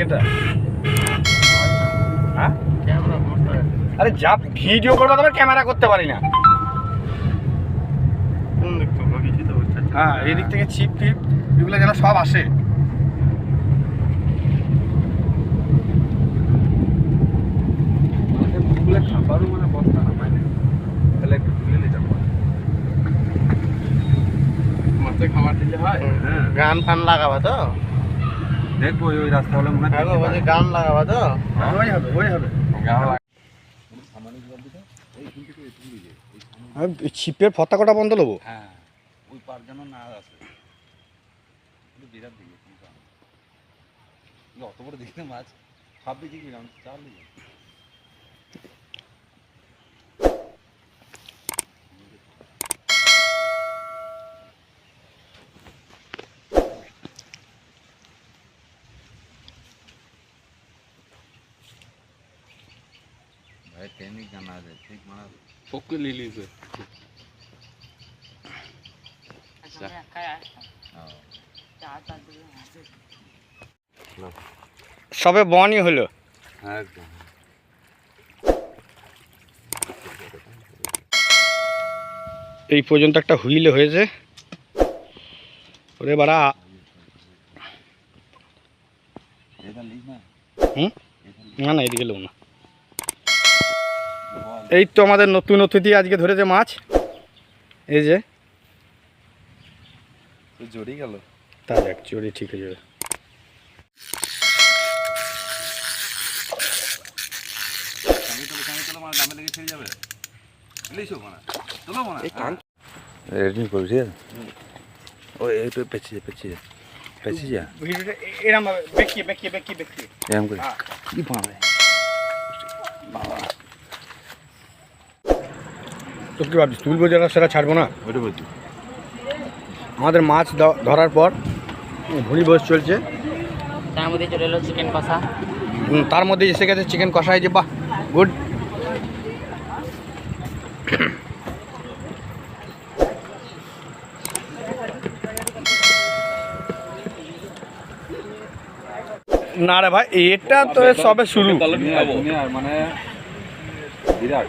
এটা? হ্যাঁ আরে যা ভিডিও করবো তোমার ক্যামেরা করতে পারি না। হ্যাঁ এই দিক থেকে চিপ টিপ এগুলো যেন সব আসে। খাবারও মানে বস্তা নামাই না, তাহলে একটু তুলে নিতে পারে মাছে খাবার দিলে হয়। গান ফান লাগাবা তো? দেখবো ওই রাস্তা হলে মনে হয় গান লাগাবা তো? ওই হবে ওই হবে ছিপের ফতা কটা বন্ধ নেবো। হ্যাঁ ওই পার যেন না আসে, বিরাট দিকে অত বড় দিকে মাছ সব দিকে গেলাম চাল দিকে। भाई टेनिक गाना दे ठीक माना फोक ले ली से अच्छा काय हां चाचा दिले सबे बनी হলো একদম। এই পর্যন্ত একটা হুইলে হয়েছে ওরে বাড়া। এটা লিখ না না না এদিকে লোক না। এই তো আমাদের নতুন অতিথি আজকে ধরেছে মাছ, এই যে জড়ি গেল তা দেখ জড়ি ঠিক হয়ে যাবে। রেডি করছি ওই একটু পেছিয়ে পেছিয়ে পেছিয়ে ভিডিওটা এরকম ভাবে বেঁকিয়ে বেঁকিয়ে বেঁকিয়ে বেঁকিয়ে এরকম করে কি পাবে বাবা। তো কি ভাবছিস তুলবো যেটা সেটা ছাড়বো না? ওইটা বলছি। আমাদের মাছ ধরার পর ভুঁড়ি বস চলছে, তার মধ্যে চলে এলো চিকেন কষা। তার মধ্যে এসে গেছে চিকেন কষা। এই যে বাহ গুড। না রে ভাই এটা তো সবে শুরু মানে বিরাট।